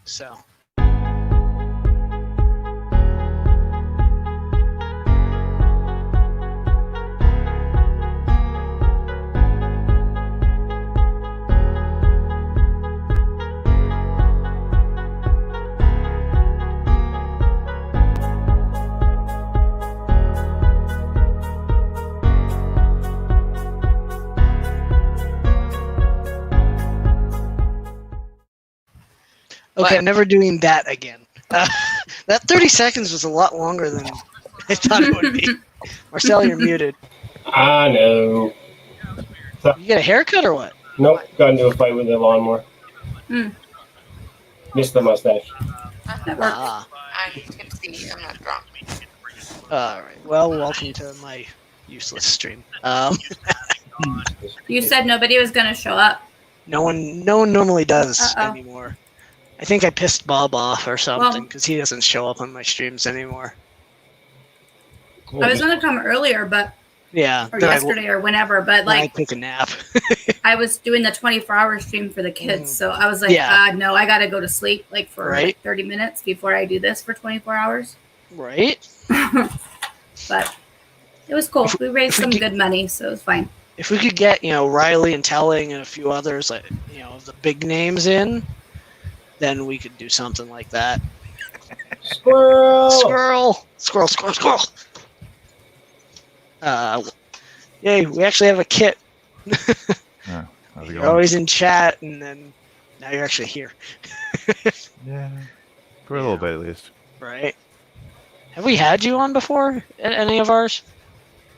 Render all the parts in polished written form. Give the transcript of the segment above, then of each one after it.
So. Okay, I'm never doing that again. That 30 seconds was a lot longer than I thought it would be. Marcel, you're muted. I know. You get a haircut or what? Nope, got into a fight with the lawnmower. Missed the mustache. That works. I can see. I'm not drunk. All right. Well, welcome to my useless stream. You said nobody was going to show up. No one normally does anymore. I think I pissed Bob off or something because he doesn't show up on my streams anymore. I was going to come earlier, but or yesterday or whenever, but like I took a nap. I was doing the 24-hour stream for the kids, so I was like, no, I got to go to sleep like for like 30 minutes before I do this for 24 hours. Right. But it was cool. We raised some good money, so it was fine. If we could get Riley and Telling and a few others, like the big names in, then we could do something like that. Squirrel. Yay, we actually have a kit. You're always in chat, and then now you're actually here. Yeah, for a little bit at least. Right. Have we had you on before? Any of ours?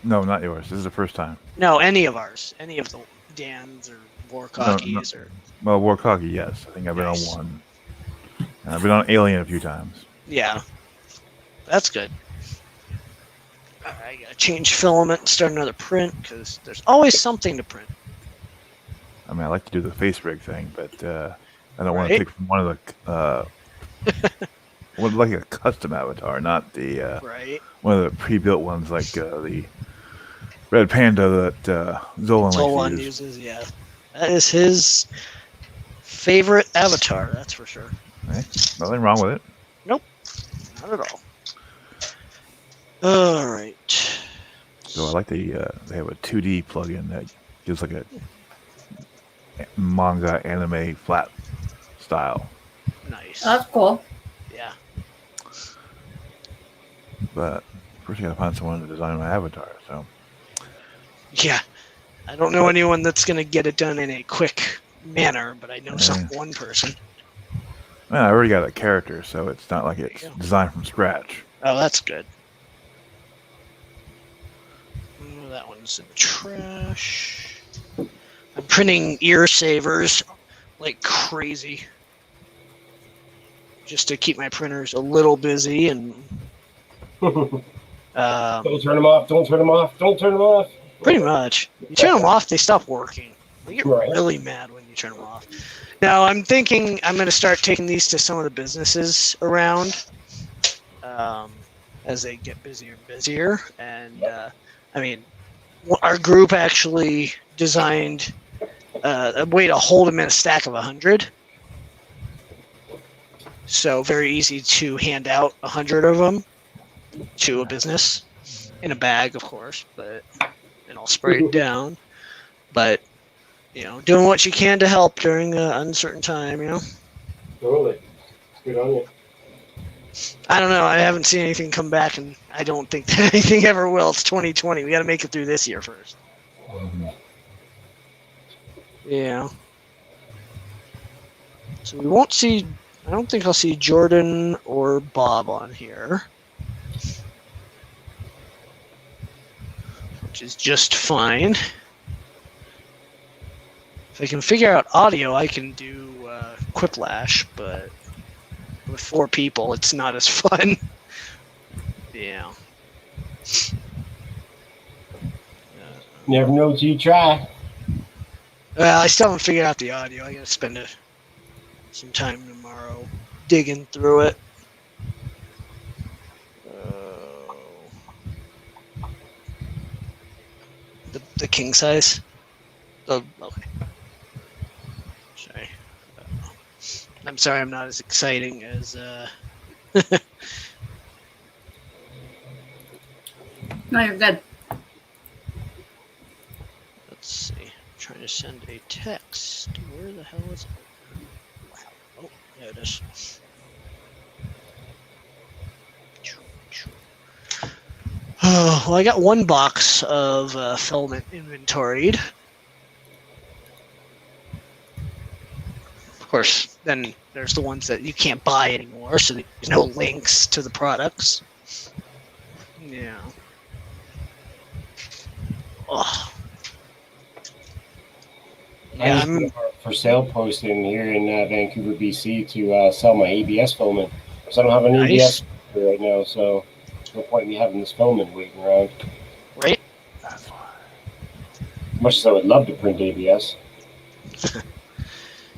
No, not yours. This is the first time. No, any of ours. Any of the Dan's or Warcockies or... Well, Warcockie, yes. I think I've been on one. And I've been on Alien a few times. Yeah. That's good. I gotta change filament and start another print because there's always something to print. I mean, I like to do the face rig thing, but I don't want to pick from one of the like a custom avatar, not the one of the pre-built ones like the Red Panda that Zolan uses. Yeah, that is his favorite avatar. That's for sure. Right. Nothing wrong with it. Nope, not at all. All right. So I like they have a 2D plugin that gives like a manga anime flat style. Nice. Oh, that's cool. Yeah. But first, you gotta find someone to design my avatar. So. Yeah, I don't know anyone that's gonna get it done in a quick manner, but I know one person. Man, I already got a character, so it's not like it's designed from scratch. Oh, that's good. That one's in the trash. I'm printing ear savers like crazy, just to keep my printers a little busy and. Don't turn them off. Don't turn them off. Don't turn them off. Pretty much. You turn them off, they stop working. They get really mad when you turn them off. Now, I'm thinking I'm going to start taking these to some of the businesses around as they get busier and busier. And, I mean, our group actually designed a way to hold them in a stack of 100. So very easy to hand out 100 of them to a business in a bag, of course, and I'll spray it down. But doing what you can to help during an uncertain time. Totally. Good on you. I don't know. I haven't seen anything come back, and I don't think that anything ever will. It's 2020. We got to make it through this year first. Mm-hmm. Yeah. So we won't see. I don't think I'll see Jordan or Bob on here, which is just fine. If I can figure out audio, I can do Quiplash, but with 4 people, it's not as fun. Yeah. Never know till you try. Well, I still haven't figured out the audio. I gotta spend some time tomorrow digging through it. The king size. Oh, okay. Sorry. I'm sorry, I'm not as exciting as. No, you're good. Let's see. I'm trying to send a text. Where the hell is it? Wow. Oh, there it is. Oh, well, I got one box of filament inventoried. Of course, then there's the ones that you can't buy anymore, so there's no links to the products. Yeah. Oh. Yeah, I'm for sale posting here in Vancouver, BC to sell my ABS filament. So I don't have an ABS right now, so there's no point in me having this filament waiting around. Right. Much as I would love to print ABS.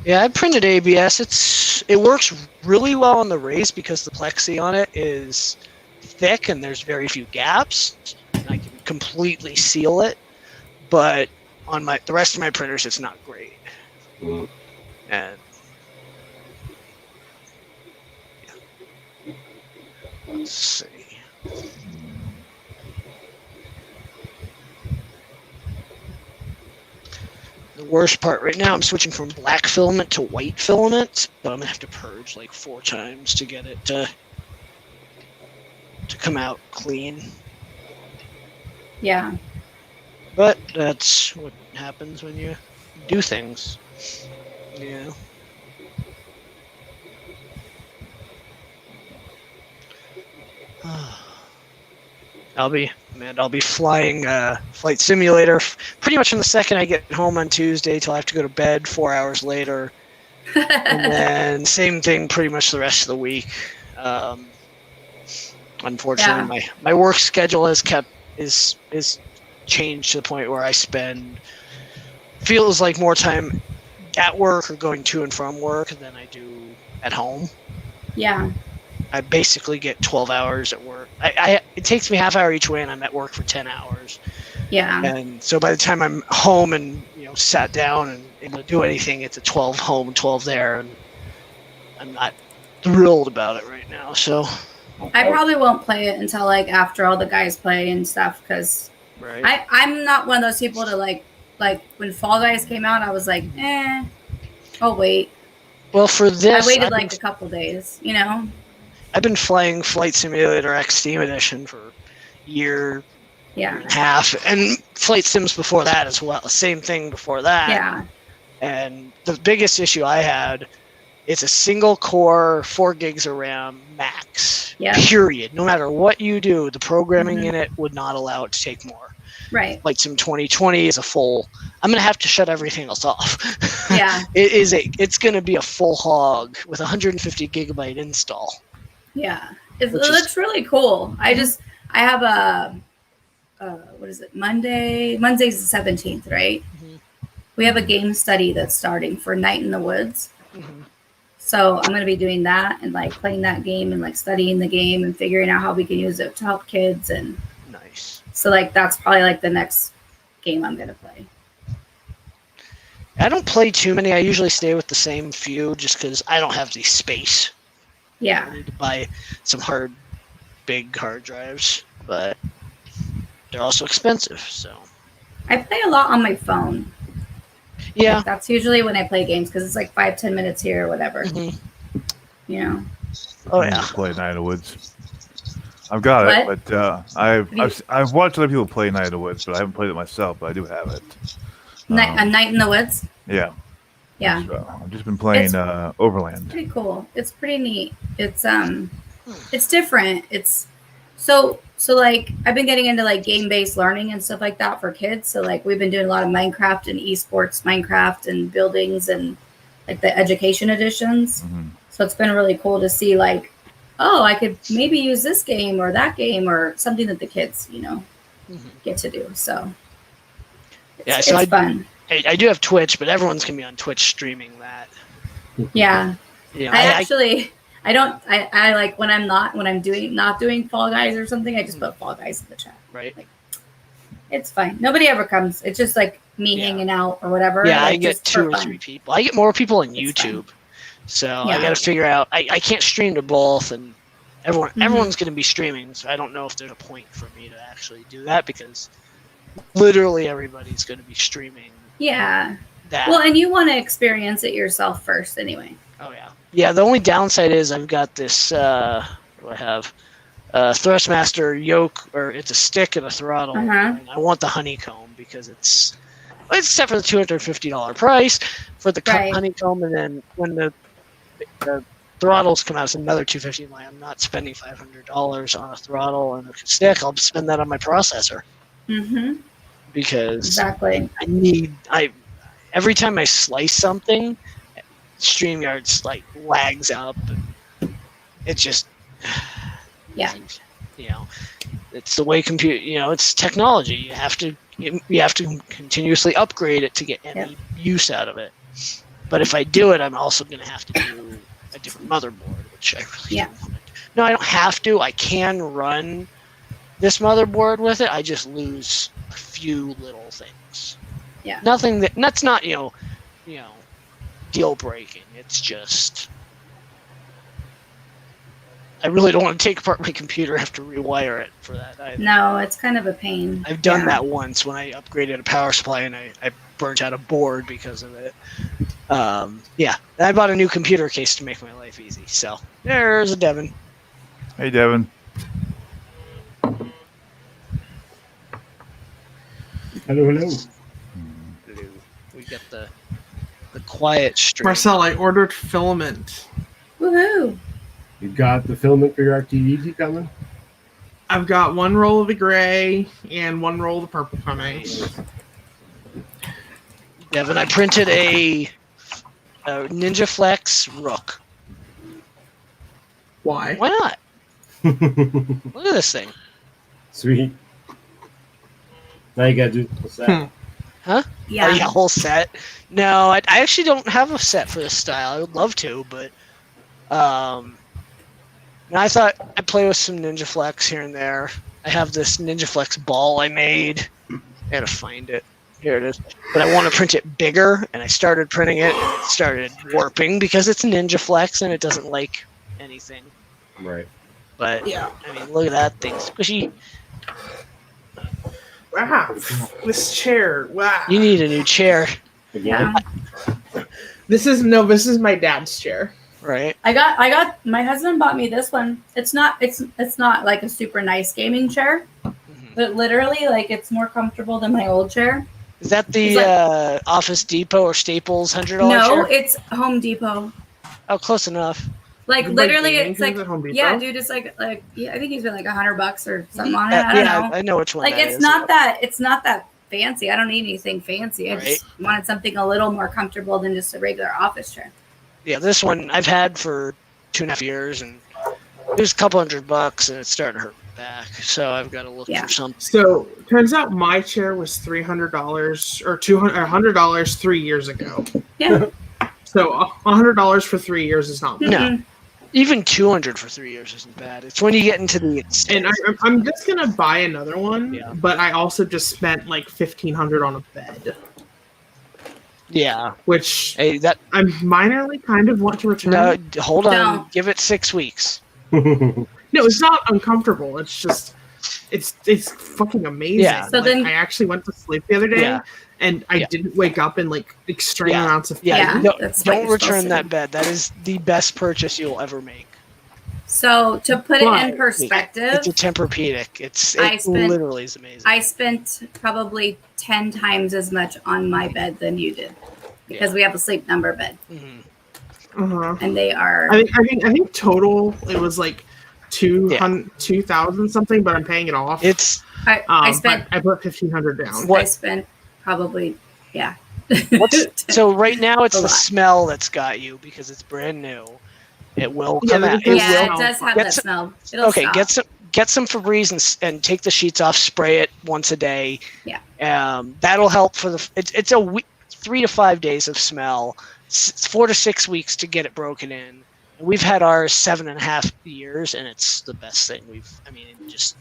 Yeah, I printed ABS. It works really well on the race because the plexi on it is thick and there's very few gaps. And I can completely seal it, but on the rest of my printers, it's not great. Mm. And yeah. Let's see. The worst part right now, I'm switching from black filament to white filament, but I'm gonna have to purge like 4 times to get it to come out clean. Yeah. But that's what happens when you do things. Yeah. I'll be flying Flight Simulator pretty much from the second I get home on Tuesday till I have to go to bed 4 hours later, and then same thing pretty much the rest of the week. Unfortunately, my work schedule is changed to the point where I feels like more time at work or going to and from work than I do at home. Yeah. I basically get 12 hours at work. It takes me half hour each way, and I'm at work for 10 hours. Yeah. And so by the time I'm home and sat down and able to do anything, it's a 12 home, 12 there, and I'm not thrilled about it right now. So I probably won't play it until like after all the guys play and stuff, because I'm not one of those people to like when Fall Guys came out, I was like, I'll wait. Well, for this, I waited like a couple days, I've been playing Flight Simulator X Steam Edition for a year and a half, and Flight Sims before that as well. Same thing before that. Yeah. And the biggest issue I had, it's a single core, 4 gigs of RAM max. Yeah. Period. No matter what you do, the programming in it would not allow it to take more. Right. Flight Sim 2020 is a full. I'm gonna have to shut everything else off. Yeah. It's gonna be a full hog with 150 gigabyte install. Yeah, it looks really cool. I have a what is it? Monday's the 17th, right? Mm-hmm. We have a game study that's starting for Night in the Woods. Mm-hmm. So I'm going to be doing that and like playing that game and like studying the game and figuring out how we can use it to help kids. And nice. So like that's probably like the next game I'm going to play. I don't play too many. I usually stay with the same few just because I don't have the space. Yeah. I need to buy some big hard drives, but they're also expensive, so. I play a lot on my phone. Yeah. Like, that's usually when I play games because it's like 5-10 minutes here or whatever. Mm-hmm. Oh, yeah. Play Night in the Woods. I've got it, but I've watched other people play Night in the Woods, but I haven't played it myself, but I do have it. A Night in the Woods? Yeah. Yeah. So I've just been playing Overland. Pretty cool. It's pretty neat. It's different. It's so like I've been getting into like game-based learning and stuff like that for kids. So like we've been doing a lot of Minecraft and esports Minecraft and buildings and like the education editions. Mm-hmm. So it's been really cool to see like, oh, I could maybe use this game or that game or something that the kids, get to do. So it's fun. I do have Twitch, but everyone's gonna be on Twitch streaming that. Yeah. I like when I'm not doing Fall Guys or something, I just put Fall Guys in the chat. Right. Like, it's fine. Nobody ever comes. It's just like me hanging out or whatever. Yeah, like, I get 2 or 3 people. I get more people on YouTube So Yeah. I got to figure out. I can't stream to both, and Mhm. everyone's going to be streaming. So I don't know if there's a point for me to actually do that because literally everybody's going to be streaming Yeah. that. Well, and you want to experience it yourself first, anyway. Oh yeah, yeah. The only downside is I've got this. What do I have? Thrustmaster yoke, or it's a stick and a throttle. Uh-huh. And I want the honeycomb because it's set for the $250 price for the Right. honeycomb, and then when the throttles come out, it's another $250. I'm not spending $500 on a throttle and a stick. I'll spend that on my processor Mm-hmm. because Exactly. every time I slice something, StreamYard's like lags up. And it just Yeah. You know, it's the way it's technology. You have to continuously upgrade it to get any use out of it. But if I do it, I'm also going to have to do a different motherboard, which I really don't want to do. No, I don't have to. I can run this motherboard with it. I just lose a few little things. Yeah. That's not deal breaking. It's just I really don't want to take apart my computer and have to rewire it for that either. No, it's kind of a pain. I've done that once when I upgraded a power supply and I burnt out a board because of it. I bought a new computer case to make my life easy. So there's a Devin. Hey, Devin. Hello. We got the quiet stream. Marcel, I ordered filament. Woohoo! You got the filament for your RTDs coming? I've got one roll of the gray and one roll of the purple coming. Devin, I printed a Ninja Flex Rook. Why? Why not? Look at this thing. Sweet. Now you gotta do what's that? Huh? Yeah. Oh, yeah, whole set. No, I actually don't have a set for this style. I would love to, but I thought I'd play with some Ninja Flex here and there. I have this Ninja Flex ball I made. I gotta find it. Here it is. But I want to print it bigger, and I started printing it, and it started warping because it's Ninja Flex and it doesn't like anything. Right. But Yeah. I mean, look at that thing, squishy. Wow. This chair. Wow. You need a new chair, Again? Yeah. This is my dad's chair. right? I got my husband bought me this one. It's not like a super nice gaming chair, but literally like it's more comfortable than my old chair. Is that the It's Office Depot or Staples $100 No, chair? it's Home Depot. Oh, close enough. Like You literally, buy gaming it's like things at Home Depot? yeah, dude. It's like yeah, I think he's been like $100 or something on it. I don't know. I know which one. Like that it's is. not that fancy. I don't need anything fancy. I just wanted something a little more comfortable than just a regular office chair. Yeah, this one I've had for 2.5 years, and it was a couple $100, and it's starting to hurt my back. So I've got to look for something. So turns out my chair was $300 or $100 3 years ago. Yeah. So $100 for 3 years is not bad. No, even 200 for 3 years isn't bad. It's when you get into the And I'm just gonna buy another one. Yeah. But I also just spent like $1,500 on a bed, yeah. which Hey, that I minorly kind of want to return. no, hold on. Don't. Give it 6 weeks. No, it's not uncomfortable. It's just it's fucking amazing. Yeah. So Like, then- I actually went to sleep the other day. Yeah. And I didn't wake up in like extreme Yeah. amounts of pain. Yeah, Yeah, that's what don't you're supposed return to that do. bed. That is the best purchase you'll ever make. So to put it in But perspective, It's a Tempur-Pedic. I It spent- literally is amazing. I spent probably 10 times as much on my bed than you did because we have a sleep number bed, Mhm. Uh-huh. and they are. I think total it was like 2,000 something, but I'm paying it off. It's I spent. but I put 1,500 down. What- I spent probably yeah. so right now it's A the lot. smell that's got you because it's brand new. It will Yeah, come but out. it does Yeah, smell. it does have Get that some- smell. It'll Okay, stop. get some Febreze and take the sheets off. Spray it once a day. Yeah. That'll help for the. It's a week, 3 to 5 days of smell. 4 to 6 weeks to get it broken in. And we've had ours 7.5 years, and it's the best thing we've. I mean, just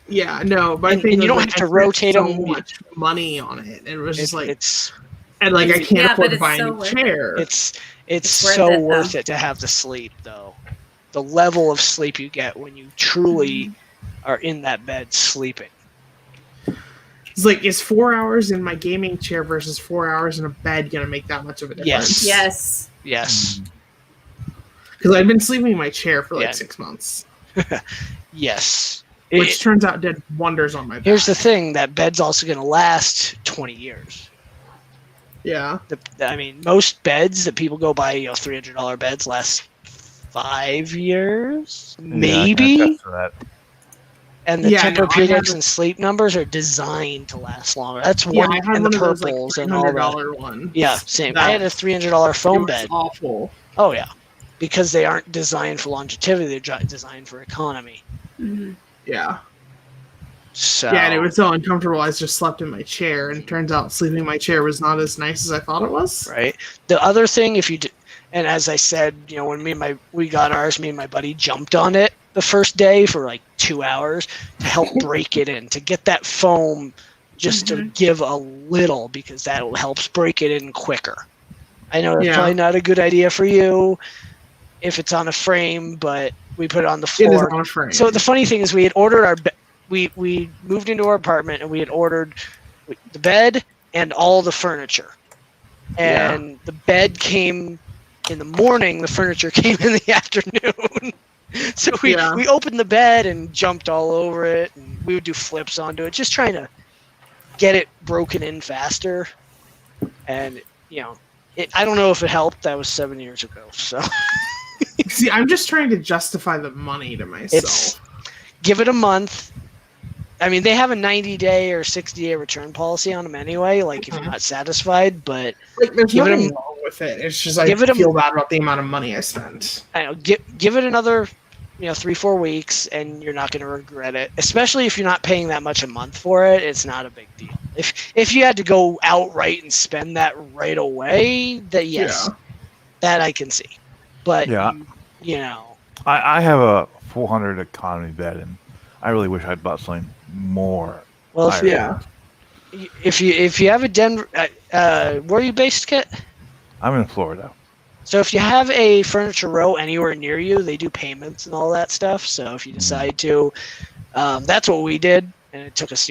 Yeah, no, but And- I think and you don't like, have to I spent rotate so them. much money on it. It was just like it's And like I can't afford to buy a so new worth chair. It's It's so worth it, worth though. it to have the sleep, though. The level of sleep you get when you truly are in that bed sleeping. It's like, is 4 hours in my gaming chair versus 4 hours in a bed gonna make that much of a difference? Yes. Yes. Yes. Because I've been sleeping in my chair for like Yeah. 6 months, Yes. which turns out did wonders on my back. Here's the thing: that bed's also going to last 20 years. Yeah. I mean, most beds that people go buy, $300 beds last 5 years, Yeah, I can maybe. attest to that. And the Yeah, no, I had Tempur-Pedics a- and sleep numbers are designed to last longer. That's Yeah, one, I had and the one of those like purples and all that. $300 one. Yeah, same. That- I had a $300 foam It was bed. awful. Oh yeah, because they aren't designed for longevity; they're designed for economy. Mhm. Yeah. So Yeah, and it was so uncomfortable. I just slept in my chair, and it turns out sleeping in my chair was not as nice as I thought it was. right. The other thing, if you do, and as I said, when we got ours, me and my buddy jumped on it the first day for like 2 hours to help break it in, to get that foam just to give a little, because that helps break it in quicker. I know that's Yeah. probably not a good idea for you if it's on a frame, but we put it on the It is floor. on a frame. So the funny thing is, we had ordered we moved into our apartment and we had ordered the bed and all the furniture, and the bed came in the morning. The furniture came in the afternoon. So we opened the bed and jumped all over it, and we would do flips onto it, just trying to get it broken in faster. And I don't know if it helped. That was 7 years ago. So See, I'm just trying to justify the money to myself. give it a month. I mean, they have a 90-day or 60-day return policy on them anyway, like if you're not satisfied, but Like, there's give it nothing a- wrong with it. It's just I give it a- feel bad about the amount of money I spent. I don't know, give it another 3-4 weeks and you're not going to regret it, especially if you're not paying that much a month for it. It's not a big deal. If you had to go outright and spend that right away, that yes, that I can see, but Yeah. I have a 400 economy bed, and I really wish I'd bought something more. well, higher. if you have a Denver, where are you based, Kit? I'm in Florida. So if you have a Furniture Row anywhere near you, they do payments and all that stuff. So if you decide to, that's what we did, and it took us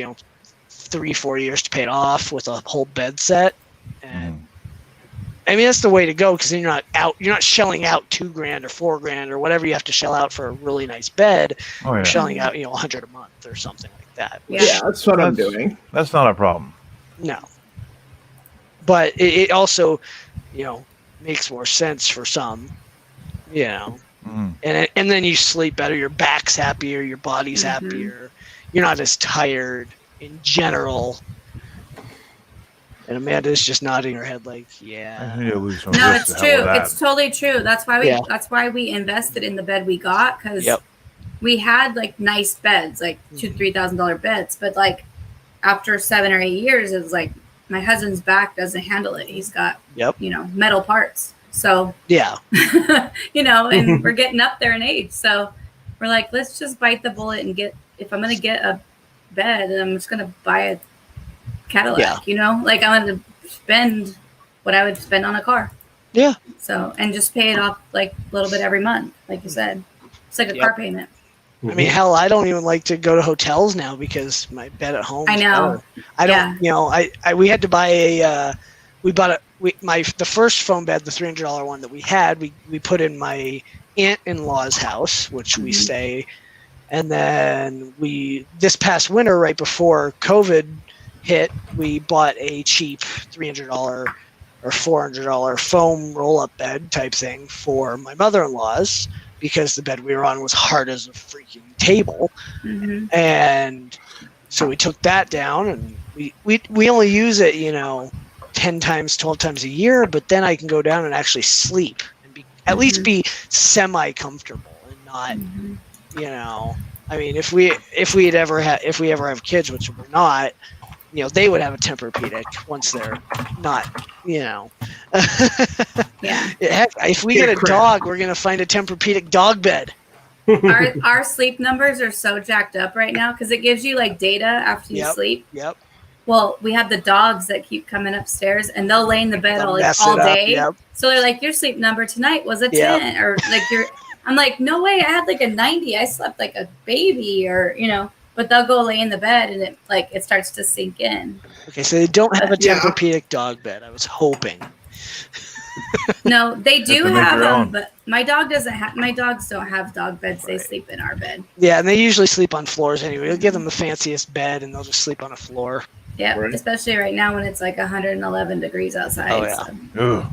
3-4 years to pay it off with a whole bed set. And I mean, that's the way to go, because then you're not shelling out $2,000 or $4,000 or whatever you have to shell out for a really nice bed. Oh yeah, You're shelling out $100 a month or something like that. Yeah. That's what I'm doing. That's not a problem. No. But it also, makes more sense for some, and then you sleep better. Your back's happier. Your body's happier. You're not as tired in general. And Amanda's just nodding her head like, yeah. I need to lose some No, weight it's to hell with true. that. It's totally true. That's why we invested in the bed we got, because we had like nice beds, like $2,000-$3,000 beds, but like after 7 or 8 years, it was like my husband's back doesn't handle it. He's got metal parts, so and we're getting up there in age, so we're like, let's just bite the bullet and if I'm gonna get a bed, then I'm just gonna buy a Cadillac. Like I'm gonna spend what I would spend on a car. Yeah. So, and just pay it off like a little bit every month, like you said. It's like a car payment. I mean, hell, I don't even like to go to hotels now because my bed at home. I know. I don't. We had to buy the first foam bed, the $300 one that we had. We put in my aunt-in-law's house, which we stay, and then this past winter, right before COVID hit, we bought a cheap $300 or $400 foam roll-up bed type thing for my mother-in-law's, because the bed we were on was hard as a freaking table. And so we took that down, and we only use it 10 times, 12 times a year, but then I can go down and actually sleep and at least be semi comfortable and not I mean, if we ever have kids, which we're not, they would have a Tempur-Pedic once they're not, Heck, if we get a dog, we're gonna find a Tempur-Pedic dog bed. Our sleep numbers are so jacked up right now because it gives you like data after you sleep. Yep. Well, we have the dogs that keep coming upstairs, and they'll lay in the bed all Mess it up, day. yep. So they're like, your sleep number tonight was a 10, Yep. or like I'm like, no way, I had like a 90. I slept like a baby, or But they'll go lay in the bed, and it starts to sink in. Okay, so they don't have a Yeah. Tempur-Pedic dog bed. I was hoping. No, they do to make have their them, own. but my dog doesn't have. My dogs don't have dog beds. They Right. sleep in our bed. Yeah, and they usually sleep on floors anyway. You'll give them the fanciest bed, and they'll just sleep on a floor. Yeah, Right. especially right now when it's like 111 degrees outside. Oh, yeah. So. Ugh.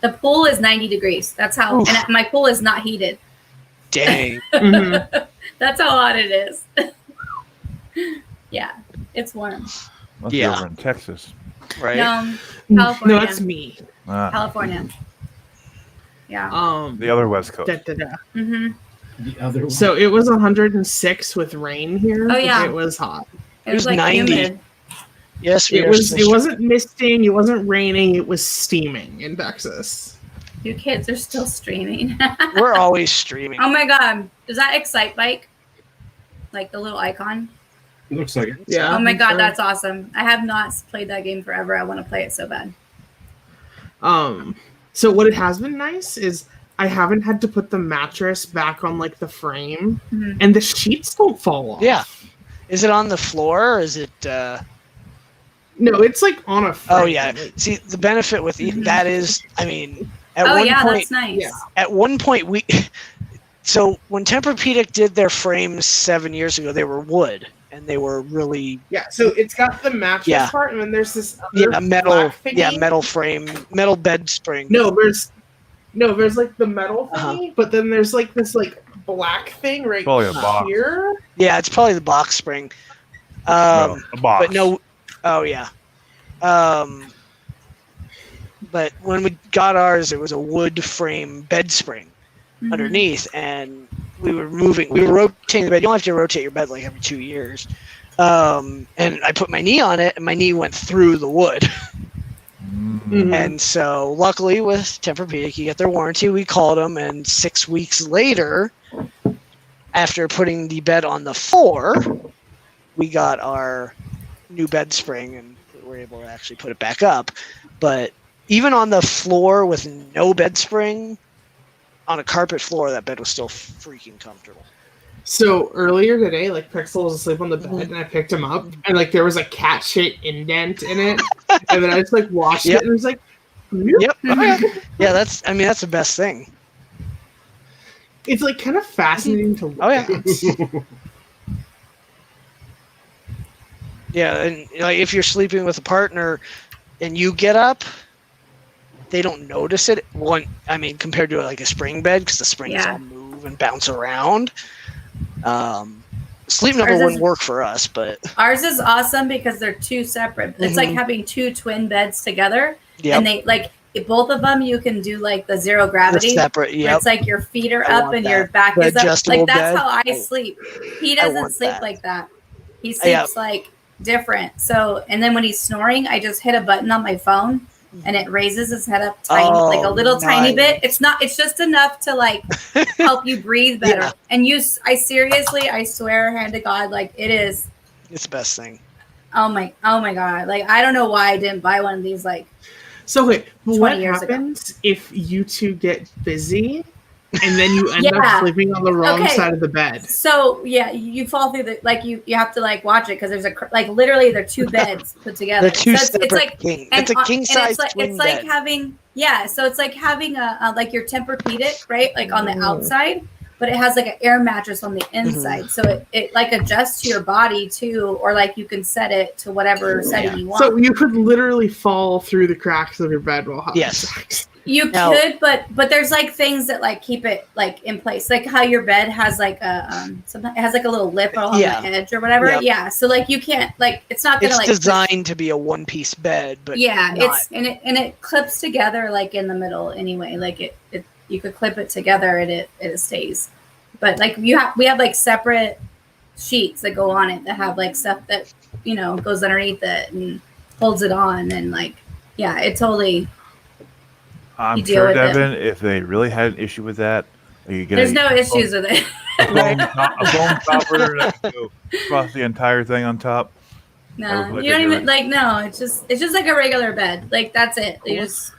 The pool is 90 degrees. That's how, Oof. and my pool is not heated. Dang. Mhm. That's how hot it is. Yeah, it's warm. Must be Yeah. over in Texas. Right? No, California. No, that's me. Ah, California. Yeah. the other West Coast. Da, da, da. Mm-hmm. The other one. So it was 106 with rain here. Oh, yeah. It was hot. It was was like 90. humid. Yes, we It are was. It supposed- wasn't misting. It wasn't raining. It was steaming in Texas. You kids are still streaming. We're always streaming. Oh my god. Is that Excite Bike? Like the little icon? Looks like it. Yeah. Oh my god, sure. that's awesome. I have not played that game forever. I want to play it so bad. So what it has been nice is I haven't had to put the mattress back on like the frame, Mhm. and the sheets don't fall off. Yeah. Is it on the floor or is it No, it's like on a frame. Oh yeah. See, the benefit with that is, I mean, at Oh one yeah, point that's nice. yeah. at one point we so when Tempur-Pedic did their frames 7 years ago, they were wood and they were really Yeah, so it's got the mattress Yeah. part, and then there's this other metal black thingy. metal frame, metal bed spring. No, there's like the metal Uh-huh. thingy, but then there's like this like black thing right Probably a box. here. Yeah, it's probably the box spring. No, a box. But no, oh yeah. But when we got ours, it was a wood frame bed spring Mhm. underneath, and we were rotating the bed. You don't have to rotate your bed like every 2 years. And I put my knee on it, and my knee went through the wood. Mhm. And so, luckily, with Tempur-Pedic, you get their warranty. We called them, and 6 weeks later, after putting the bed on the floor, we got our new bed spring, and we were able to actually put it back up. But even on the floor with no bed spring, on a carpet floor, that bed was still freaking comfortable. So earlier today, like Pixel was asleep on the bed, Mhm. and I picked him up, and like there was a cat-shaped indent in it, and then I just like washed Yep. it, and it was like, "Nope." Yep. Yeah, that's the best thing. It's like kind of fascinating to look Oh, yeah. at. Yeah, and like if you're sleeping with a partner and you get up, they don't notice it. Compared to like a spring bed, because the springs Yeah. all move and bounce around. Sleep number Ours is- wouldn't work for us, but Ours is awesome because they're two separate. It's like Mhm. having two twin beds together, yeah, and they like both of them. You can do like the zero gravity. separate. where Yep. It's like your feet are I up want and that. your back The is up. adjustable Like that's bed. how I Oh. sleep. He I doesn't want sleep that. like that. He sleeps Yep. like different. So, and then when he's snoring, I just hit a button on my phone and it raises his head up tiny, like a Oh, little tiny nice. bit. It's just enough to like help you breathe better. Yeah. And I swear, hand to God, like it is. It's the best thing. Oh my God. Like, I don't know why I didn't buy one of these. Like, So wait, 20 what years ago. happens if you two get busy, and then you end Yeah. up sleeping on the wrong Okay. side of the bed? so yeah, you fall through the, like you have to like watch it. Cause there's like literally they're two beds put together. They're two So separate it's like, king. and It's a on- king and size it's like, twin it's like bed. having so it's like having a like your Tempur-Pedic, right? Like on the Mm. outside, but it has like an air mattress on the Mm-hmm. inside. So it like adjusts to your body too, or like you can set it to whatever setting you want. So you could litterally fall through the cracks of your bed while having Yes. sex. You Now- could, but there's like things that like keep it like in place, like how your bed has like a sometimes it has like a little lip on Yeah. the edge or whatever. Yep. Yeah, so like you can't like it's not gonna It's like designed to be a one-piece bed, but yeah, not. it's and it clips together like in the middle anyway. Like it you could clip it together and it stays. But like we have like separate sheets that go on it that have like stuff that goes underneath it and holds it on and like yeah, it totally. I'm You deal sure, with it. Devin, if they really had an issue with that, you get There's no issues with it. a foam topper that can go across the entire thing on top. No, Like you don't a even good- like. No, it's just like a regular bed. Like that's it. You just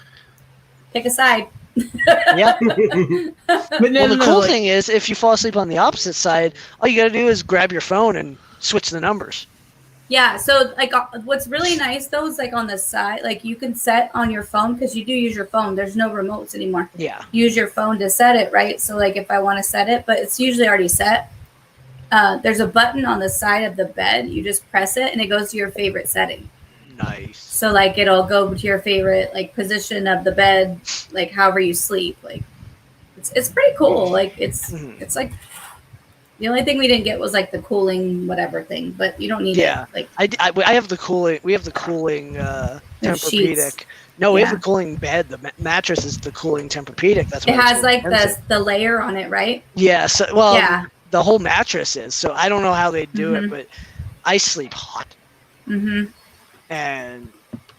pick a side. Yeah. But no, Well, the no, cool like, thing is, if you fall asleep on the opposite side, all you gotta do is grab your phone and switch the numbers. Yeah. So like, what's really nice though is like on the side, like you can set on your phone because you do use your phone. There's no remotes anymore. Yeah. Use your phone to set it, right? So like if I want to set it, but it's usually already set. There's a button on the side of the bed. You just press it and it goes to your favorite setting. Nice. So like it'll go to your favorite like position of the bed, like however you sleep. Like it's pretty cool. Like it's like the only thing we didn't get was like the cooling whatever thing, but you don't need Yeah. it. Like I have the cooling. We have the cooling There's sheets. Tempur-Pedic. No, we have Yeah. the cooling bed. The mattress is the cooling Tempur-Pedic. That's why it it's has so like expensive. the layer on it, right? Yeah. So, well, Yeah. the whole mattress is. So I don't know how they do Mhm. it, but I sleep hot, Mm-hmm. and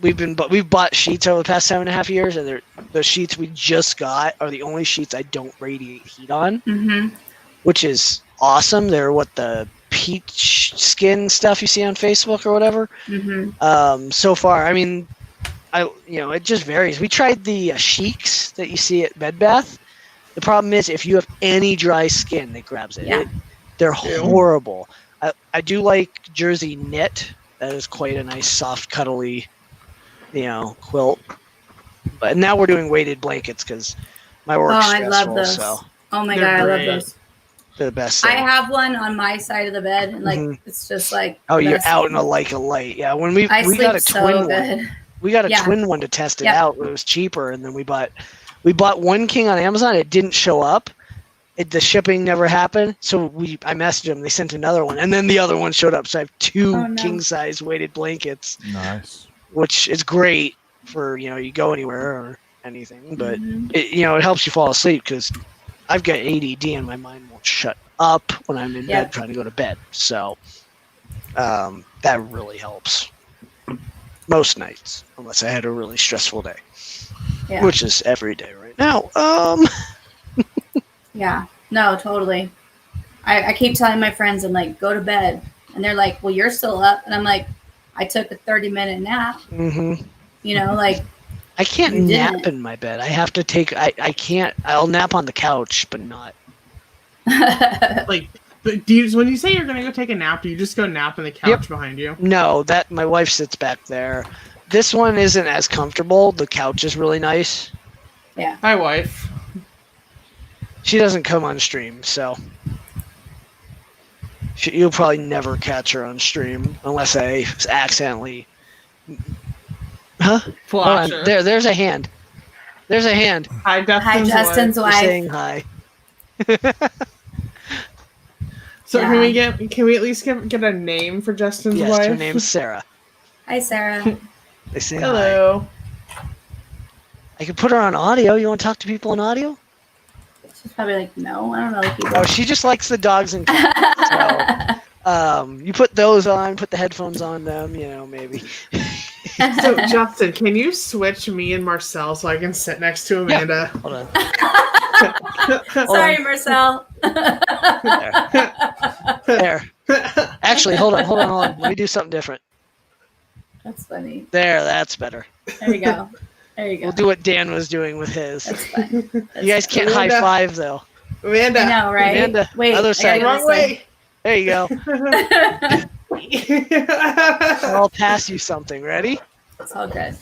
we've bought sheets over the past 7.5 years, and the sheets we just got are the only sheets I don't radiate heat on, Mm-hmm. which is awesome. They're what the peach skin stuff you see on Facebook or whatever. Mm-hmm. So far, I mean, it just varies. We tried the Sheiks that you see at Bed Bath. The problem is if you have any dry skin, it grabs it. Yeah. They're horrible. I do like Jersey Knit. That is quite a nice, soft, cuddly, quilt. But now we're doing weighted blankets because my work's Oh, I stressful. love those. So Oh my They're god, I love great. those. they're the best. I thing. have one on my side of the bed, and like Mhm. it's just like Oh, you're best. out in a light. Yeah, when we I got sleep a so twin one. good. We got a Yeah. twin one to test it Yep. out. It was cheaper, and then we bought one king on Amazon. It didn't show up. The shipping never happened. So I messaged them. They sent another one, and then the other one showed up. So I have two Oh, no. king size weighted blankets, Nice. which is great for you go anywhere or anything. But Mhm. it helps you fall asleep because I've got ADD and my mind won't shut up when I'm in Yep. bed trying to go to bed. So that really helps most nights, unless I had a really stressful day, Yeah. which is every day right now. Yeah. No, totally. I keep telling my friends, I'm like, go to bed. And they're like, well, you're still up. And I'm like, I took a 30-minute nap. Mm-hmm. Like, I can't You nap didn't. in my bed. I have to take. I can't. I'll nap on the couch, but not. like, but when you say you're gonna go take a nap, do you just go nap on the couch Yep. behind you? No, that my wife sits back there. This one isn't as comfortable. The couch is really nice. Hi, wife. She doesn't come on stream, so you'll probably never catch her on stream unless I accidentally. Huh? Hold Flash on. her. There's a hand. There's a hand. Hi, Hi, Justin's You're wife. saying hi. So Yeah. can we at least get a name for Justin's Yes, wife? her name's Sarah. Hi, Sarah. They say hi. Hello. I could put her on audio. You want to talk to people on audio? She's probably like, no, I don't know people. Oh, she just likes the dogs and cats. You put those on, put the headphones on them, maybe. So Justin, can you switch me and Marcel so I can sit next to Amanda? Hold on. Sorry, Marcel. There. Actually, hold on. Let me do something different. That's funny. There, that's better. There you go. There you go. We'll do what Dan was doing with his. That's fine. You guys can't Amanda. high five though. Amanda. I know, right? Amanda, Wait, other I side. gotta Wrong go this There you go. way. I'll pass you something. Ready? It's all good.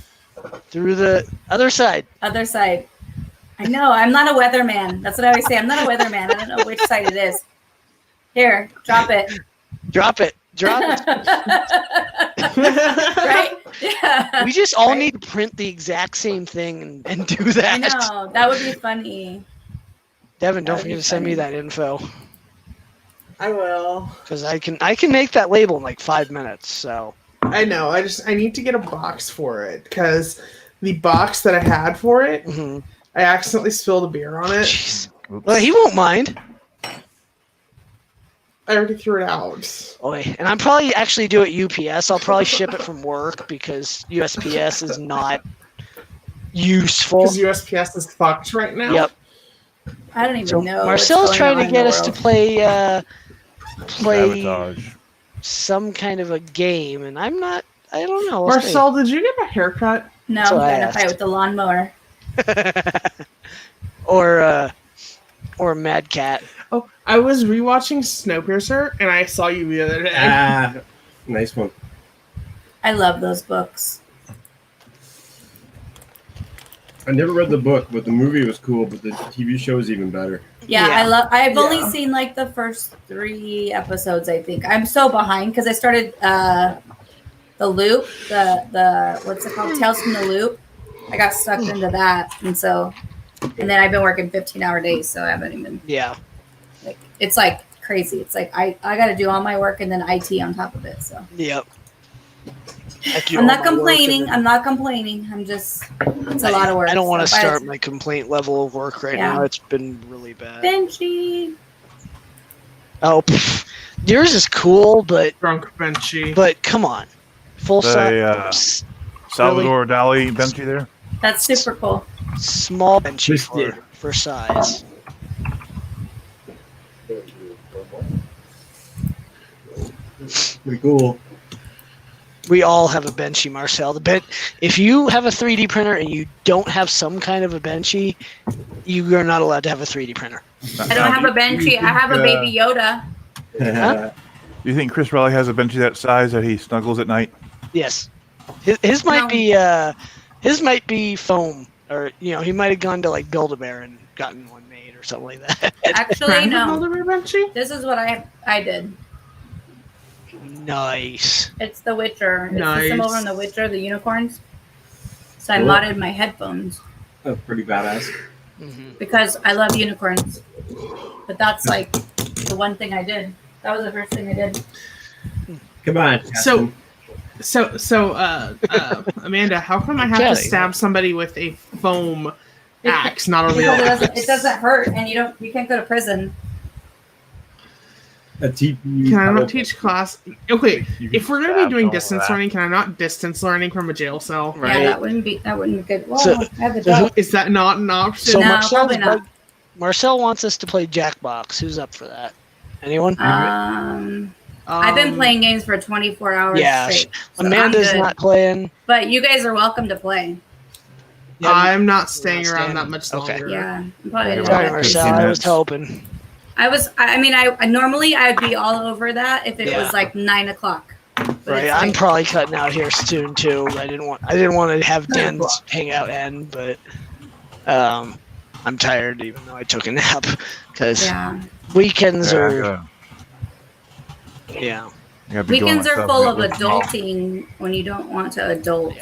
Through the other side. Other side. I know. I'm not a weatherman. That's what I always say. I'm not a weatherman. I don't know which side it is. Here, drop it. Drop it. Drop it. Right? Yeah. We just all Right? need to print the exact same thing and do I that. know. That would be funny. Devin, don't That would forget be to send me funny. that info I will. because I can make that label in like 5 minutes. So I know. I need to get a box for it because the box that I had for it, mhm. I accidentally spilled a beer on it. Jeez. Oops. Well, he won't mind. I already threw it out. Oy. And I'm probably actually do it UPS. I'll probably ship it from work because USPS is not useful. Because USPS is fucked right now. Yep. I don't even So know. Marcel's what's trying going to on in get the us to world. play Sabotage. some kind of a game, and I don't know. We'll see. Marcel, did you get a haircut? No, That's I'm what I gonna asked. fight with the lawnmower. or Mad Cat. Oh, I was rewatching Snowpiercer, and I saw you the other day. Nice one. I love those books. I never read the book, but the movie was cool. But the TV show is even better. Yeah, I've only Yeah. seen like the first 3 episodes. I think I'm so behind because I started the Loop, the what's it called, Tales from the Loop. I got sucked into that, and then I've been working 15-hour days, so I haven't even. Yeah. Like, it's like crazy. It's like I got to do all my work and then IT on top of it. So Yep. I'm not complaining. I'm not complaining. I'm just it's a lot of work. I don't want to So if start my complaint level of work right Yeah. now. It's been really bad. Benchy. Oh, yours is cool, but Drunk Benchy. come on, full size, Salvador Dali Benchy there. That's super cool. small benchy for size. Pretty cool. We all have a benchy, Marcel. If you have a 3D printer and you don't have some kind of a benchy, you are not allowed to have a 3D printer. I don't have a Benchy. I have a baby Yoda. Huh? Do you think Chris Riley has a Benchy that size that he snuggles at night? Yes, his might No. be foam, or he might have gone to like Build-A-Bear and gotten one made or something like that. Actually, Can I no. hold a Benchy? This is what I did. Nice. It's The Witcher. It's Nice. the symbol from The Witcher, the unicorns. So I Cool. modded my headphones That's pretty badass. hmm because I love unicorns. But that's like the one thing I did. That was the first thing I did. Come on. So, Amanda, how come I have to Kelly. stab somebody with a foam axe, not a real Because axe? it doesn't hurt, and you can't go to prison. a TP. Can I not teach class? Okay, You if can we're gonna stab be doing all distance that. learning, can I not distance learning from a jail cell? Right. Yeah, that wouldn't be good. Well, So- I have a so who- dog. Is that not an option? So No, Marcel's probably not. Marcel wants us to play Jackbox. Who's up for that? Anyone? I've been playing games for 24 hours Yeah, straight. So Amanda's I'm good. not playing. But you guys are welcome to play. I'm not staying Not around staying. that much Okay. longer. Yeah, I'm probably Yeah, gonna Sorry, do that. Marcel. 15 I was minutes. hoping. I normally I'd be all over that if it Yeah. was like 9 o'clock. But Right, it's I'm like- probably cutting out here soon too. I didn't want to have Den's hangout end, but I'm tired even though I took a nap because yeah. weekends Yeah, I are gotta- yeah. I gotta be doing Weekends are myself full a of bit more. adulting when you don't want to adult.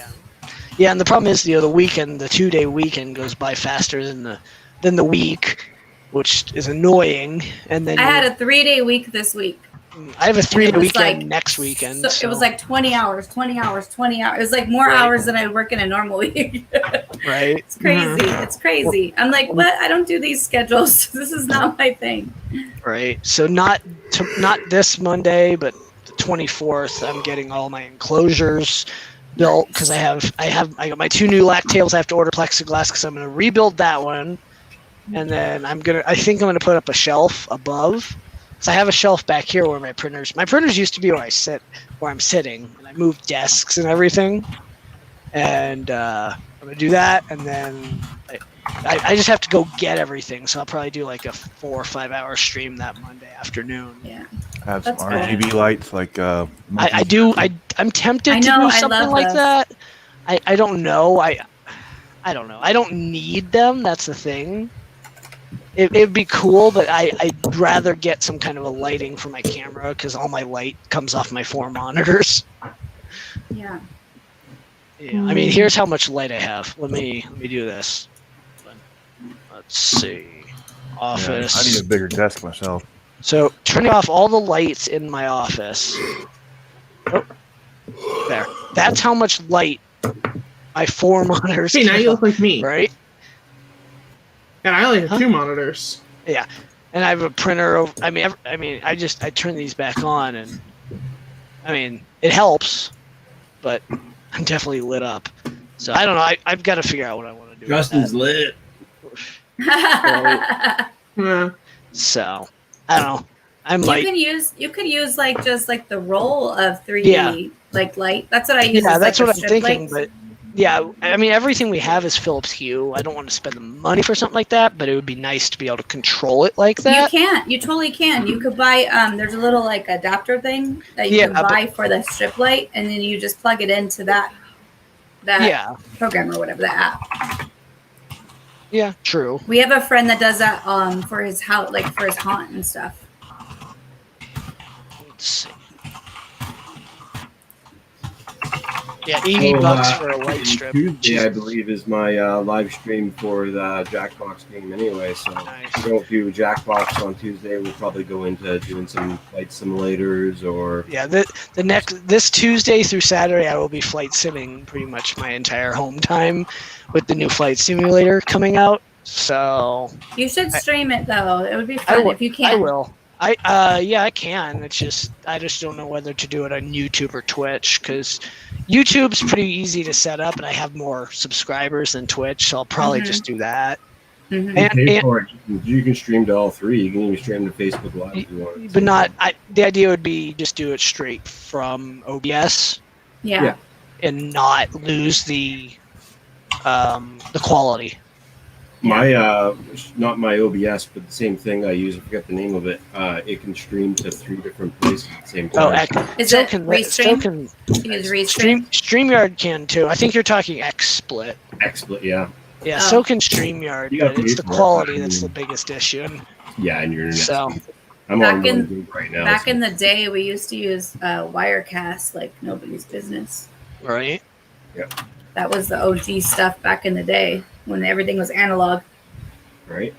Yeah, and the problem is the 2-day weekend goes by faster than the week, which is annoying. And then I had a 3-day week this week. I have a 3-day was weekend like- next weekend. So it was like 20 hours. It was like more Right. hours than I work in a normal week. right. It's crazy. It's crazy. I'm like, what? I don't do these schedules. This is not my thing. Right. So not this Monday, but the 24th. I'm getting all my enclosures built because I got my 2 new lactails. I have to order plexiglass because I'm going to rebuild that one, and then I think I'm going to put up a shelf above. So I have a shelf back here where my printers used to be where I'm sitting, and I moved desks and everything, and I'm going to do that, and then I just have to go get everything, so I'll probably do like a 4 or 5 hour stream that Monday afternoon. Yeah. I have some That's RGB lights like I'm tempted I to know, do I something love like those. that. I don't know. I don't know. I don't need them. That's the thing. It'd be cool, but I'd rather get some kind of a lighting for my camera because all my light comes off my 4 monitors. Yeah. Yeah. I mean, here's how much light I have. Let me do this. Let's see. Office. I need a bigger desk myself. So turning off all the lights in my office. Oh, there. That's how much light my 4 monitors. See, now give you off, look like me. right? And I only have Huh? 2 monitors. And I have a printer. I turn these back on, and I mean it helps, but I'm definitely lit up. So I don't know. I've got to figure out what I want to do. with Justin's that. lit. Yeah. So I don't know. I You might. could use like just like the roll of 3D like light. That's what I use. Yeah, is, that's like, what the I'm strip thinking. lights. But yeah, I mean, everything we have is Philips Hue. I don't want to spend the money for something like that, but it would be nice to be able to control it like You that. can't. You totally can. You could buy. There's a little like adapter thing that you Yeah, can buy for the strip light, and then you just plug it into that Yeah, program or whatever, the app. yeah, true. We have a friend that does that for his house, like for his haunt and stuff. Let's see. Yeah, $80 for a light strip. Tuesday, I believe, is my live stream for the Jackbox game anyway. So Nice. if we don't do Jackbox on Tuesday, we'll probably go into doing some flight simulators or. Yeah, this Tuesday through Saturday, I will be flight simming pretty much my entire home time with the new flight simulator coming out. So You should stream it though. It would be fun if you can. I will. Yeah, I can. It's just I just don't know whether to do it on YouTube or Twitch because YouTube's pretty easy to set up, and I have more subscribers than Twitch, so I'll probably just do that. Mhm. You can stream to all three. You can even stream to Facebook Live if you want. But not. The idea would be just do it straight from OBS Yeah. and not lose the quality. My not my OBS, but the same thing I use. I forget the name of it. It can stream to 3 different places at the same time. Is so it Restream? You use Restream? StreamYard can too. I think you're talking XSplit. XSplit, yeah. Yeah, Oh. so can StreamYard, You gotta but it's pay the for it. quality that's the biggest issue. And Yeah, and your internet. So- I'm Back on in- one gig right now. Back so- in the day, we used to use Wirecast like nobody's business. right? That was the OG stuff back in the day when everything was analog. right.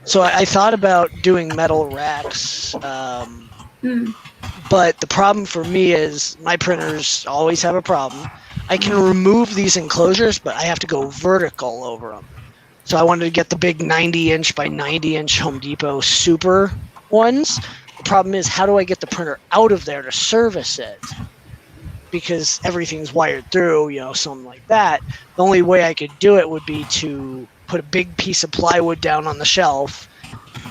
So I thought about doing metal racks, Hmm. but the problem for me is my printers always have a problem. I can remove these enclosures, but I have to go vertical over them. So I wanted to get the big 90-inch by 90-inch Home Depot Super ones. The problem is, how do I get the printer out of there to service it? Because everything's wired through, something like that. The only way I could do it would be to put a big piece of plywood down on the shelf,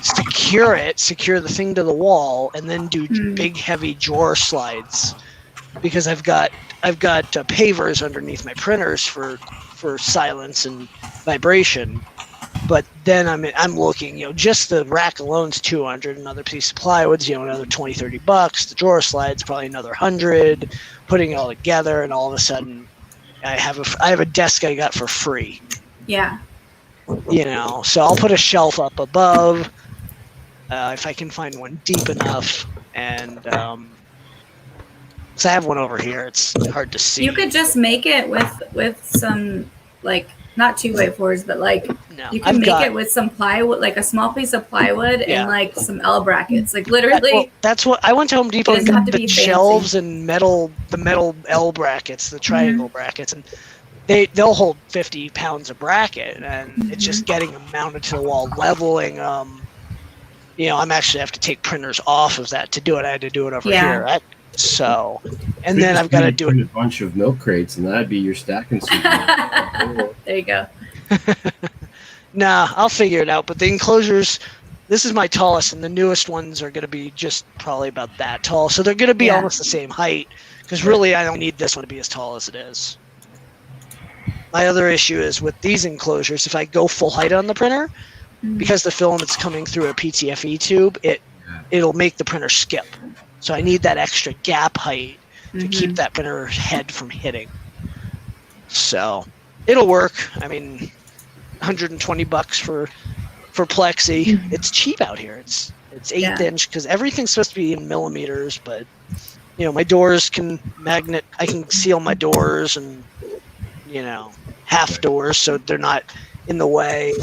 secure the thing to the wall, and then do big, heavy drawer slides. Because I've got pavers underneath my printers for silence and vibration. But then I'm looking, just the rack alone's $200, another piece of plywood's, another $20-$30. The drawer slide's probably another $100. Putting it all together, and all of a sudden, I have a desk I got for free. Yeah. So I'll put a shelf up above if I can find one deep enough, and so I have one over here. It's hard to see. You could just make it with some like not 2x4s, but like No, you can make it with some plywood, like a small piece of plywood and like some L brackets, like literally. Well, that's what I went to Home Depot It and doesn't have got to the be fancy. shelves and the metal L brackets, the triangle brackets, and they'll hold 50 pounds of bracket, and it's just getting them mounted to the wall, leveling them. I'm actually have to take printers off of that to do it. I had to do it over here. And then I've got to do it. A bunch of milk crates, and that'd be your stacking suit. There you go. Nah, I'll figure it out. But the enclosures, this is my tallest, and the newest ones are going to be just probably about that tall. So they're going to be almost the same height, because really I don't need this one to be as tall as it is. My other issue is with these enclosures, if I go full height on the printer, because the filament's coming through a PTFE tube, it'll make the printer skip. So I need that extra gap height to keep that printer head from hitting. So it'll work. I mean, $120 for plexi. It's cheap out here. It's 1/8 inch because everything's supposed to be in millimeters, but my doors can magnet. I can seal my doors and half doors so they're not in the way.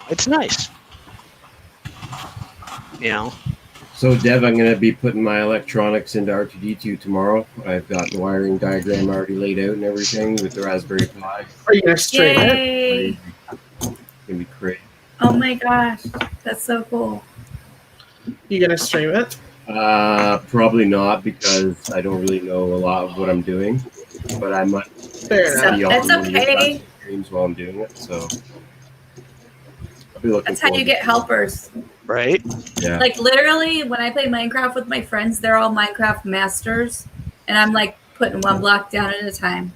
It's nice. So, Dev, I'm going to be putting my electronics into R2D2 tomorrow. I've got the wiring diagram already laid out and everything with the Raspberry Pi. Are you gonna stream it? Yay! It's going to be great. Oh my gosh, that's so cool. You gonna stream it? Probably not because I don't really know a lot of what I'm doing. But I might Fair So, enough. that's okay. streams while I'm doing it. So, I'll be looking That's how you get helpers. Right? Yeah. Like literally, when I play Minecraft with my friends, they're all Minecraft masters, and I'm like putting one block down at a time.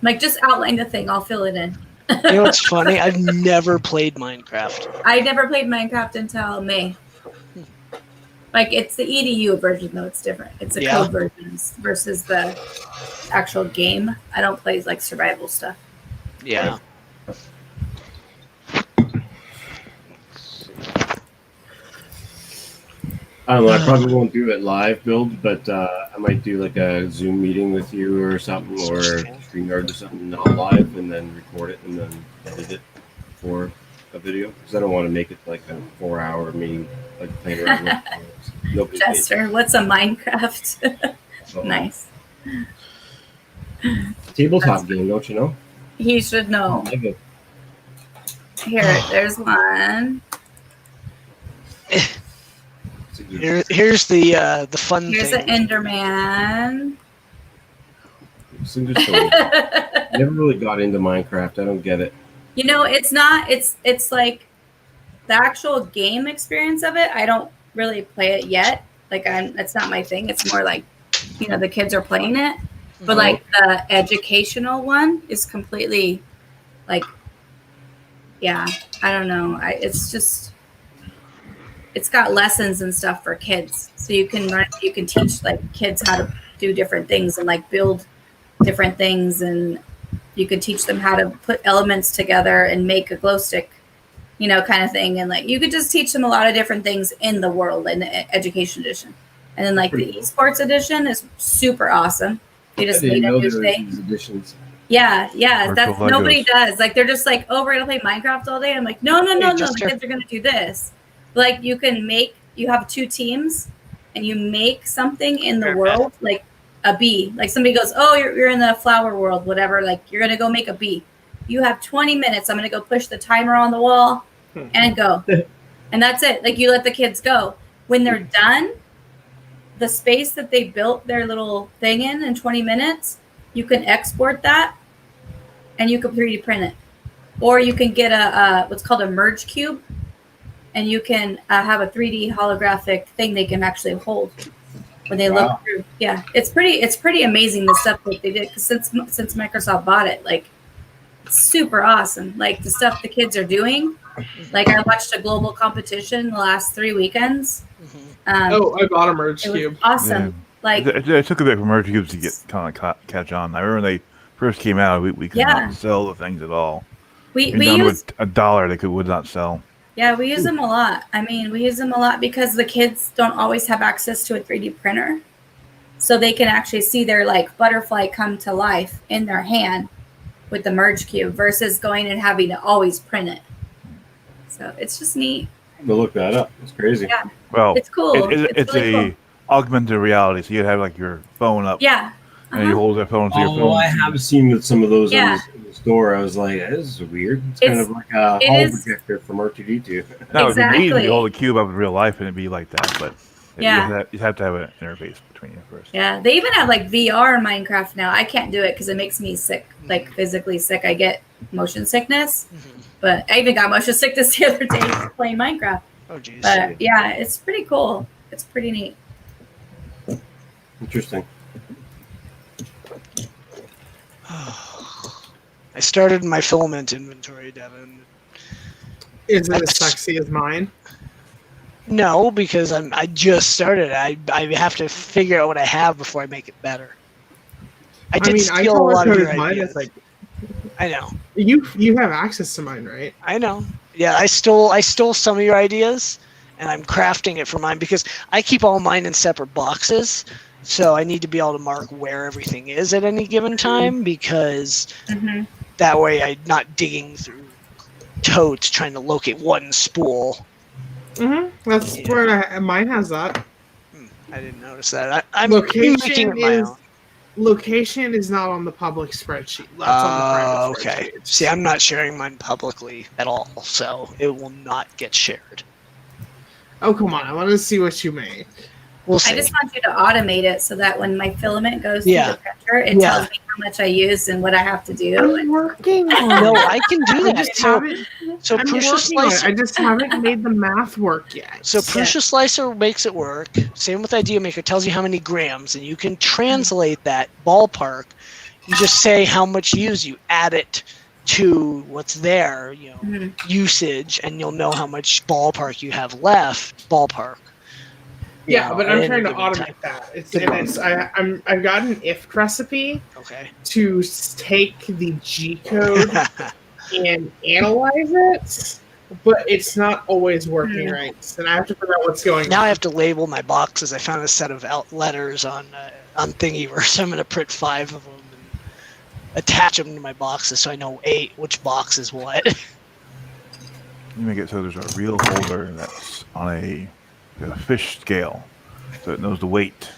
Like just outline the thing, I'll fill it in. You know what's funny? I've never played Minecraft. I never played Minecraft until May. Like it's the EDU version though; it's different. It's a code version versus the actual game. I don't play like survival stuff. Yeah. I don't know. I probably won't do it live build, but I might do like a Zoom meeting with you or something, or StreamYard or something, not live, and then record it and then edit it for a video. Because I don't want to make it like a 4-hour meeting, like playing around with nobody. Jester, what's a Minecraft? So, Nice. tabletop game, don't you know? He should know. I get- Here, there's one. it's a good- Here's the fun Here's thing. an Enderman. it's a good story. Never really got into Minecraft. I don't get it. You know, it's not. It's like the actual game experience of it. I don't really play it yet. Like it's not my thing. It's more like, you know, the kids are playing it. But like the educational one is completely, like, yeah. I don't know. It's got lessons and stuff for kids, so you can teach like kids how to do different things and like build different things, and you could teach them how to put elements together and make a glow stick, you know, kind of thing. And like you could just teach them a lot of different things in the world in the education edition. And then like the esports edition is super awesome. They just made a new thing. Editions. Yeah, that's Virtual nobody Legos. does. Like they're just like, oh, we're gonna play Minecraft all day. I'm like, no, the kids are gonna do this. Like you have 2 teams and you make something in the world, like a bee. Like somebody goes, oh, you're in the flower world, whatever. Like you're gonna go make a bee. You have 20 minutes. I'm gonna go push the timer on the wall and go. And that's it. Like you let the kids go. When they're done, the space that they built their little thing in 20 minutes, you can export that and you can 3D print it. Or you can get a what's called a merge cube, and you can have a 3D holographic thing they can actually hold when they look through. Yeah, it's pretty amazing the stuff that they did, because since Microsoft bought it, like it's super awesome. Like the stuff the kids are doing. Like I watched a global competition the last 3 weekends. I bought a merge it was cube. awesome. Yeah. Like It took a bit for merge cubes to get kind of catch on. I remember when they first came out, we could not sell the things at all. we Even down use to $1 they would not sell. Yeah, we use them a lot. I mean, we use them a lot because the kids don't always have access to a 3D printer. So they can actually see their like butterfly come to life in their hand with the merge cube versus going and having to always print it. So it's just neat. Go look that up. It's crazy. Yeah, Well, it's cool. It's really a cool. augmented reality. So you'd have like your phone up, Yeah. and you hold your phone to your Oh, phone. I have seen some of those Yeah. in the store. I was like, this is weird. It's kind of like a it hall is- projector from R2D2. No, it'd be Exactly. easy to hold a cube up in real life and it'd be like that, but Yeah. you have to have an interface between you first. Yeah, they even have like VR in Minecraft now. I can't do it because it makes me sick, like physically sick. I get motion sickness, but I even got motion sickness the other day playing Minecraft. Oh, geez. But yeah, it's pretty cool. It's pretty neat. Interesting. I started my filament inventory, Devin. Is it as That's- sexy as mine? No, because I just started. I have to figure out what I have before I make it better. I did I steal a lot of color your coded mine. ideas. It's like I know. you have access to mine, right? I know. Yeah, I stole some of your ideas, and I'm crafting it for mine because I keep all mine in separate boxes. So I need to be able to mark where everything is at any given time, because Mm-hmm. that way I'm not digging through totes trying to locate one spool. Mm-hmm. That's Yeah. where mine has that. I didn't notice that. I'm Location making it my is- own. Location is not on the public spreadsheet. That's on the private Okay. spreadsheet. See, I'm not sharing mine publicly at all, so it will not get shared. Oh come on! I want to see what you make. We'll see. I just want you to automate it so that when my filament goes to Yeah. the printer, it Yeah. tells me how much I used and what I have to do. I'm working on No, it. I can do I that. just So, haven't. so I'm Prusa working on it. Slicer. I just haven't made the math work yet. So Prusa Slicer makes it work. Same with Idea Maker. Tells you how many grams, and you can translate that ballpark. You just say how much you use. You add it to what's there, Mhm. usage, and you'll know how much ballpark you have left. Ballpark. Yeah, but at I'm any trying to given automate time. that. I've got an IF recipe Okay. to take the G code and analyze it, but it's not always working right. So I have to figure out what's going Now on. I have to label my boxes. I found a set of letters on Thingiverse. I'm going to print 5 of them and attach them to my boxes so I know which box is what. You make it so there's a real holder that's on a fish scale, so it knows the weight.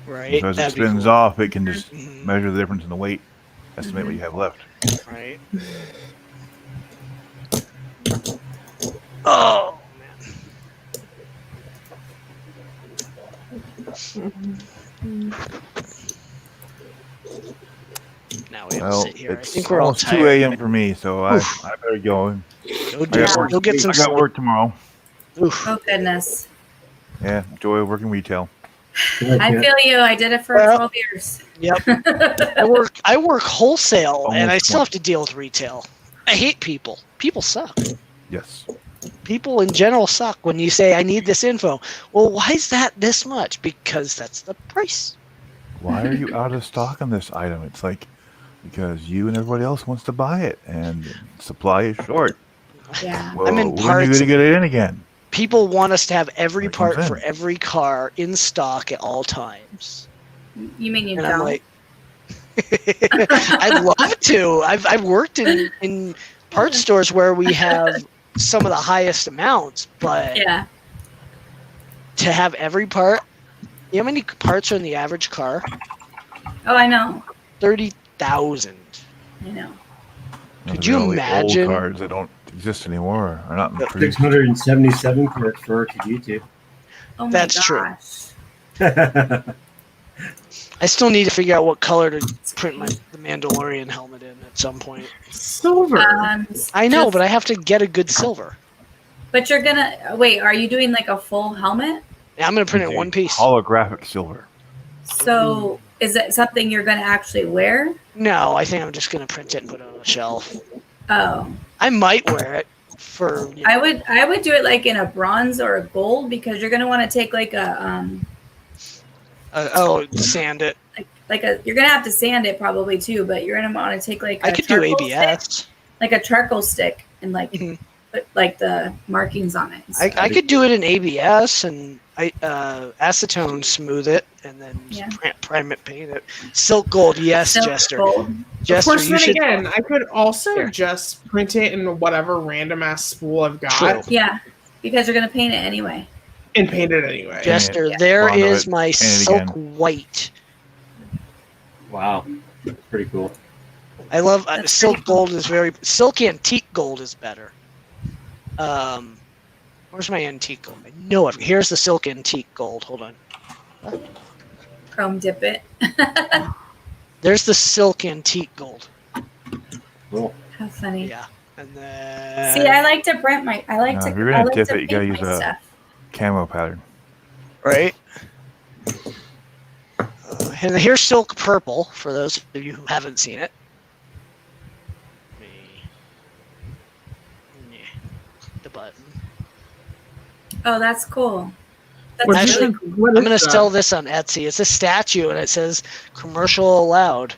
Right. So as it That'd be spins cool. off, it can just Mhm. measure the difference in the weight, estimate what you have left. Right. Oh man. Now we have to Well, sit here. I it's think we're all almost 2 tired. a.m. for me, so I better go. Go do some, go get some I got sleep. work tomorrow. Oof. Oh goodness. Yeah, enjoy working retail. I feel you. I did it for Well, 12 years. Yep. I work wholesale, and I Almost still have to deal with retail. I hate people. People suck. Yes. People in general suck when you say, I need this info. Well, why is that this much? Because that's the price. Why are you out of stock on this item? It's like because you and everybody else wants to buy it, and supply is short. Yeah. Well, I'm in when are you parts. going to get it in again? People want us to have every That comes part for in. every car in stock at all times. You mean you And don't? I'm like, I'd love to. I've worked in parts stores where we have some of the highest amounts, but yeah. to have every part, you know how many parts are in the average car? Oh, I know. 30,000. I know. Could Those you are all the imagine- old cars that don't exist anymore are not in produce? 677 parts for R2D2. Oh my That's true. gosh. I still need to figure out what color to print the Mandalorian helmet in at some point. Silver. I know, but I have to get a good silver. But you're gonna wait. Are you doing like a full helmet? Yeah, I'm going to print it It's in a one piece. Holographic silver. So is it something you're gonna actually wear? No, I think I'm just going to print it and put it on a shelf. Oh, I might wear it for. I would do it like in a bronze or a gold because you're gonna want to take like a Sand it. you're gonna have to sand it probably too, but you're gonna want to take like I could do charcoal ABS. stick, like a charcoal stick, and like Mhm. put like the markings on it. and I stuff. could do it in ABS and acetone smooth it and then Yeah. prime it, paint it. Silk gold, yes, Silk Jester. gold. Of Jester, course, you then should. again, I could also Here. just print it in whatever random ass spool I've got True. Yeah, because you're gonna paint it anyway. and paint it anyway. Jester, Yeah. there Bond is it, my paint it silk again. white. Wow. That's pretty cool. I love That's silk pretty cool. gold is very silk antique gold is better. Where's my antique gold? I know it. Here's the silk antique gold. Hold on. Chrome dip it. There's the silk antique gold. Cool. How funny. Yeah, and then See, I like to print my. I like No, to. if you're gonna I like dip to it, you gotta paint use my a- stuff. Camo pattern. right. And here's silk purple for those of you who haven't seen it. The button. Oh, that's cool. That's What Actually, really cool. what I'm is gonna that? sell this on Etsy. It's a statue and it says commercial allowed.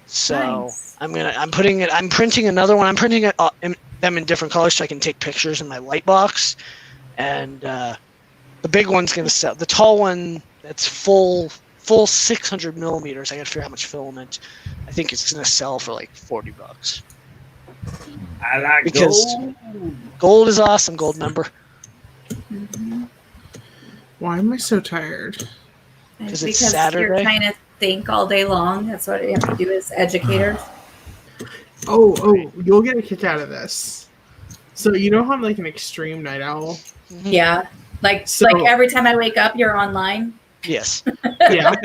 So Nice. I'm printing another one. I'm printing it, them in different colors so I can take pictures in my light box. And the big one's gonna sell. The tall one that's full 600 millimeters. I gotta figure out how much filament. I think it's gonna sell for like $40. I like Because- gold. Gold is awesome. Gold member. Mhm. Why am I so tired? And 'Cause it's because Saturday? you're trying to think all day long. That's what you have to do as educators. Oh, you'll get a kick out of this. So you know how I'm like an extreme night owl? Yeah. Like So- like every time I wake up, you're online. Yes. Yeah.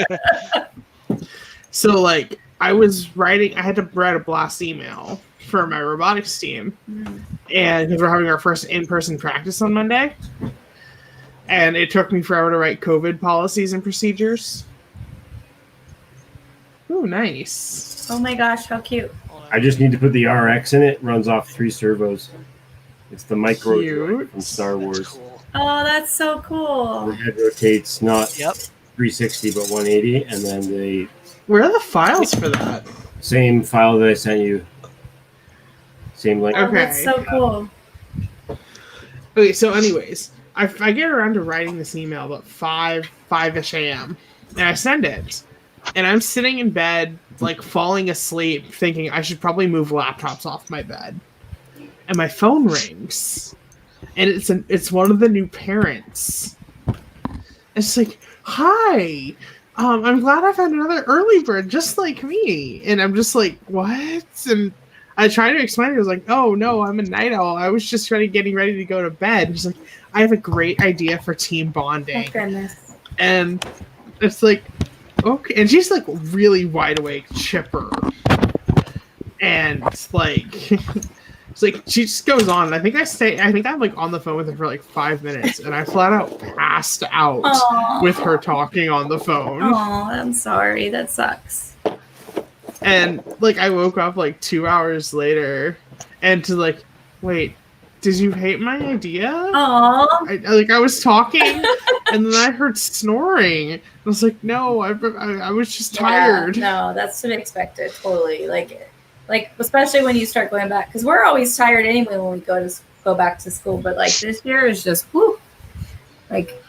So like I had to write a blast email for my robotics team, and because we're having our first in-person practice on Monday, and it took me forever to write COVID policies and procedures. Oh, nice. Oh my gosh, how cute. I just need to put the RX in it. Runs off 3 servos. It's the micro Cute. droid from Star Wars. That's cool. Oh, that's so cool. Overhead rotates not Yep. 360 but 180, and then the Where are the files for that? same file that I sent you. Same link. Oh, that's Okay. so cool. Okay, so anyways, I get around to writing this email about 5-ish a.m. and I send it. And I'm sitting in bed, like falling asleep, thinking I should probably move laptops off my bed. And my phone rings. And it's one of the new parents. It's like, hi. I'm glad I found another early bird just like me. And I'm just like, what? And I tried to explain it. I was like, oh no, I'm a night owl. I was just getting ready to go to bed. And she's like, I have a great idea for team bonding. Oh, goodness. And it's like, okay. And she's like really wide awake, chipper. And it's like, she just goes on. And I think I'm like on the phone with her for like 5 minutes. And I flat out passed out Aw. with her talking on the phone. Oh, I'm sorry. That sucks. And like I woke up like 2 hours later and to like, wait, did you hate my idea? Oh, I was talking and then I heard snoring. I was like, no, I was just tired. No, that's to be expected. Totally. Like especially when you start going back, because we're always tired anyway when we go back to school. But like this year is just whoo. Like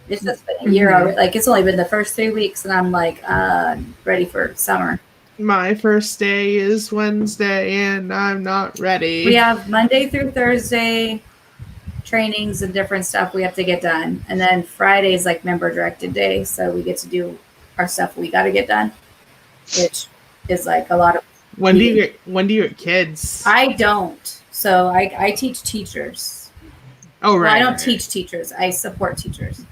it's just been a year already. Like it's only been the first 3 weeks, and I'm like ready for summer. My first day is Wednesday and I'm not ready. We have Monday through Thursday trainings and different stuff we have to get done. And then Friday is like member directed day. So we get to do our stuff we got to get done, which is like a lot of. When do you get kids? I don't. So I teach teachers. Oh, right. Well, I don't right. teach teachers. I support teachers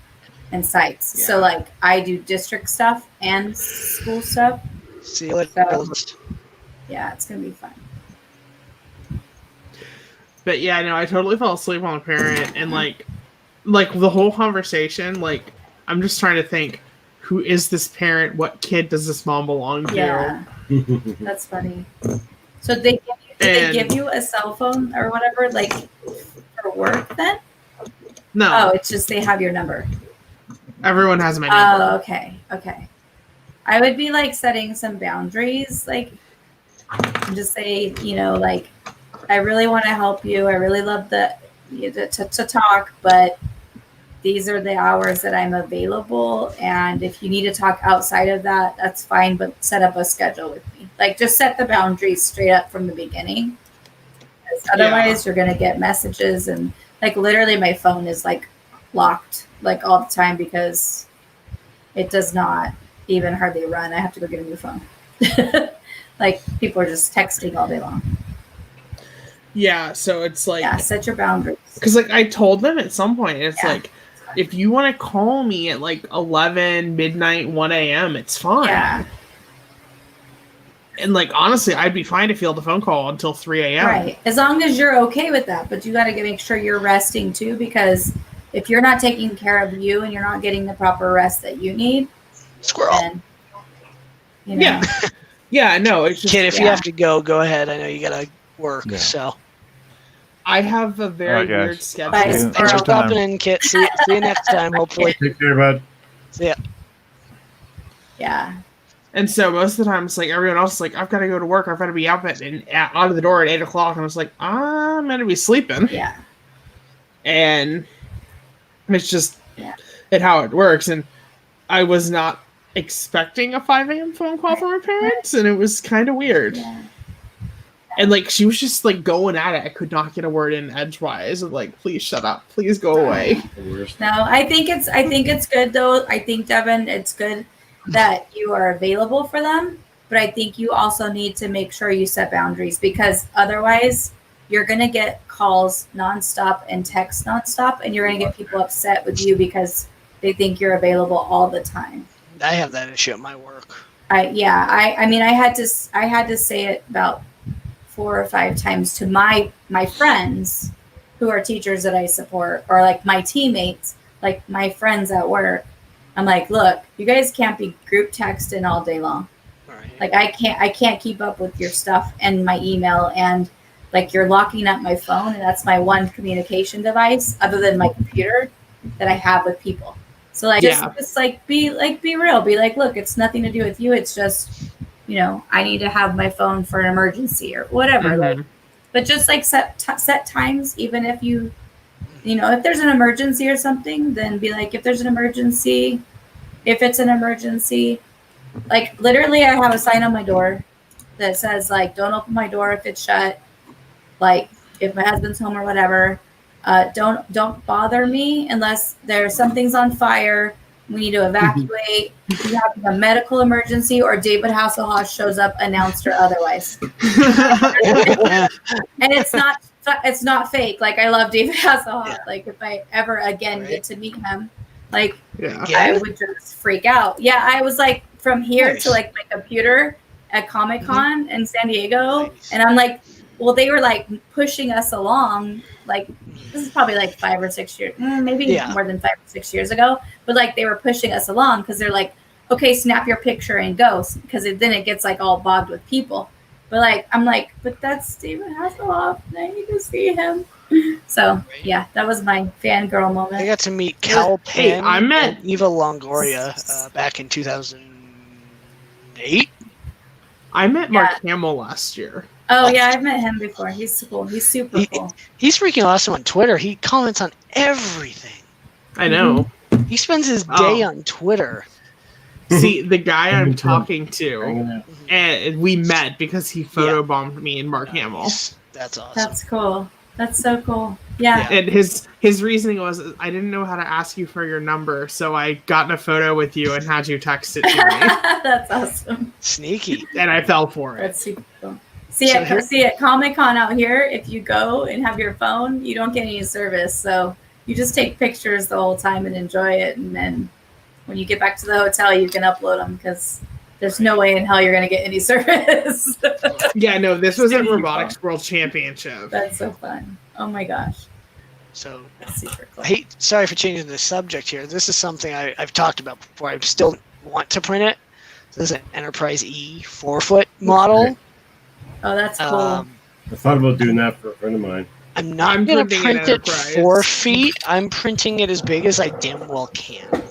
and sites. Yeah. So like I do district stuff and school stuff. See you later. So- Yeah, it's going to be fun. But yeah, no, I totally fell asleep on a parent, and like the whole conversation, like I'm just trying to think, who is this parent? What kid does this mom belong to? Yeah, that's funny. So did they give you a cell phone or whatever, like for work then? No, Oh, it's just they have your number. everyone has my number. Oh, okay. I would be like setting some boundaries, like just say, like I really want to help you. I really love to talk, but these are the hours that I'm available. And if you need to talk outside of that, that's fine, but set up a schedule with me. Like just set the boundaries straight up from the beginning. Because otherwise you're going to get messages, and like literally my phone is like locked like all the time because it does not even hardly run. I have to go get a new phone. Like people are just texting all day long. Yeah, so it's like, Yeah, set your boundaries. because like I told them at some point, it's Yeah. like, if you want to call me at like 11 midnight 1 a.m., it's fine. Yeah, And like honestly, I'd be fine to field the phone call until 3 a.m. right. As long as you're okay with that, but you got to make sure you're resting too, because if you're not taking care of you and you're not getting the proper rest that you need, Squirrel. then Yeah. Yeah, no, it's just Kid, if you yeah. have to go ahead. I know you gotta work. Yeah. So I have a very Alright, guys. weird schedule. Bye. thanks for Next time. stopping in, Kit. See you next time. Hopefully. Take care, bud. See ya. yeah, And so most of the time, it's like everyone else is like, I've got to go to work. I've got to be out out of the door at 8 o'clock. And I was like, I'm going to be sleeping. yeah, And it's just Yeah. how it works. And I was not expecting a 5 a.m. phone call from her parents. And it was kind of weird. yeah. And like, she was just like going at it. I could not get a word in edgewise. And like, please shut up. Please go away. The worst. No, I think it's good though. I think, Devin, it's good that you are available for them, but I think you also need to make sure you set boundaries, because otherwise you're going to get calls nonstop and texts nonstop, and you're going to get people upset with you because they think you're available all the time. I have that issue at my work. I mean, I had to say it about 4 or 5 times to my friends who are teachers that I support, or like my teammates, like my friends at work. I'm like, look, you guys can't be group texting all day long. Right. Like I can't keep up with your stuff and my email, and like you're locking up my phone, and that's my one communication device other than my computer that I have with people. So like just be real. Be like, look, it's nothing to do with you. It's just, I need to have my phone for an emergency or whatever. Mm-hmm. Like, but just like set times, even if if there's an emergency or something, then be like, if it's an emergency, like literally I have a sign on my door that says like, don't open my door if it's shut. Like if my husband's home or whatever, don't bother me unless something's on fire. We need to evacuate. We have a medical emergency, or David Hasselhoff shows up, announced or otherwise. And it's not fake. Like I love David Hasselhoff. Yeah. Like if I ever again get to meet him, like I would just freak out. Yeah, I was like from here to like my computer at Comic-Con in San Diego, and I'm like, well, they were like pushing us along. Like this is probably like 5 or 6 years, maybe more than 5 or 6 years ago. But like they were pushing us along because they're like, okay, snap your picture and go, because then it gets like all bogged with people. But like I'm like, but that's David Hasselhoff. I need to see him. So yeah, that was my fangirl moment. I got to meet Cal Penn and Eva Longoria back in 2008. I met Mark Hamill last year. Oh yeah, I've met him before. He's cool. He's super cool. He's freaking awesome on Twitter. He comments on everything. I know. He spends his day on Twitter. See, the guy I'm talking to, and we met because he photobombed me and Mark Hamill. That's awesome. That's cool. That's so cool. Yeah. And his reasoning was, I didn't know how to ask you for your number, so I got in a photo with you and had you text it to me. That's awesome. Sneaky. And I fell for it. That's super cool. See at Comic-Con out here, if you go and have your phone, you don't get any service. So you just take pictures the whole time and enjoy it. And then when you get back to the hotel, you can upload them, because there's no way in hell you're going to get any service. Yeah, no, this was at Robotics World Championship. That's so fun. Oh my gosh. So that's super cool. Sorry for changing the subject here. This is something I've talked about before. I still want to print it. So this is an Enterprise E 4-foot model. Oh, that's cool. I thought about doing that for a friend of mine. I'm not going to print it 4 feet. I'm printing it as big as I damn well can.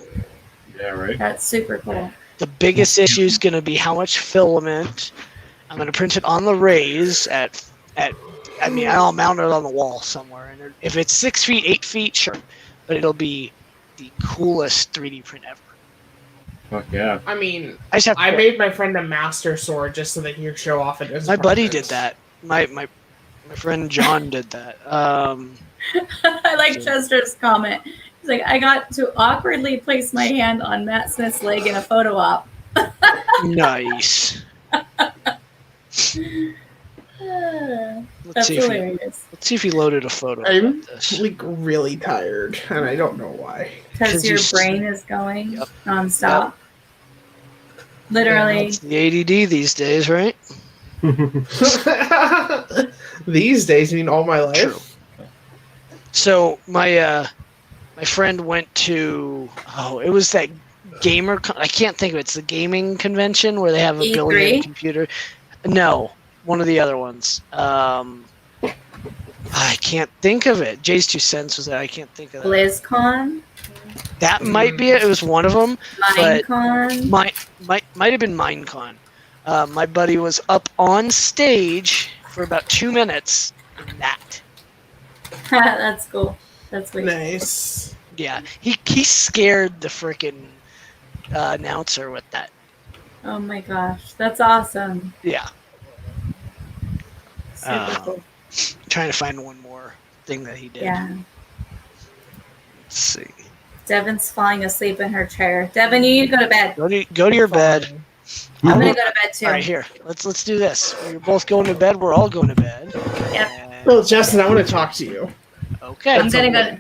Yeah, right. That's super cool. The biggest issue is going to be how much filament. I'm going to print it on the raise I'll mount it on the wall somewhere. And if it's 6 feet, 8 feet, sure. But it'll be the coolest 3D print ever. Fuck yeah. I mean, I made my friend a master sword just so that he could show off it. My buddy did that. My friend John did that. I like Chester's comment. He's like, I got to awkwardly place my hand on Matt Smith's leg in a photo op. Nice. That's hilarious. Let's see if he loaded a photo. I'm like really tired, and I don't know why. Because your brain is going nonstop. Yep. Literally. It's the ADD these days, right? These days, you mean all my life? True. So my friend went to it was that gamer. I can't think of it. It's the gaming convention where they have a E3? billion computer. No, one of the other ones. I can't think of it. Jay's 2 cents was that. I can't think of that. BlizzCon? That might be it. It was one of them. Minecon? Might have been Minecon. My buddy was up on stage for about 2 minutes in that. That's cool. That's really nice. Cool. Yeah, he scared the freaking announcer with that. Oh my gosh, that's awesome. Yeah. Super cool. Trying to find one more thing that he did. Yeah. Let's see. Devin's falling asleep in her chair. Devin, you need to go to bed. Go to your bed. I'm gonna go to bed too. All right, here. Let's do this. You're both going to bed. We're all going to bed. Yep. Well, Justin, I want to talk to you. Okay. Okay.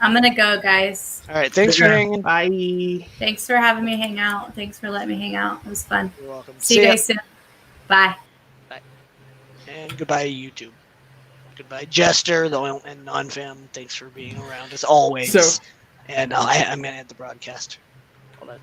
I'm gonna go, guys. All right. Thanks for hanging. Bye. Thanks for having me hang out. Thanks for letting me hang out. It was fun. You're welcome. See you guys soon. Bye. And goodbye, YouTube. Goodbye, Jester, the oil and non-fam. Thanks for being around as always. So- and I'm gonna end the broadcast. All that.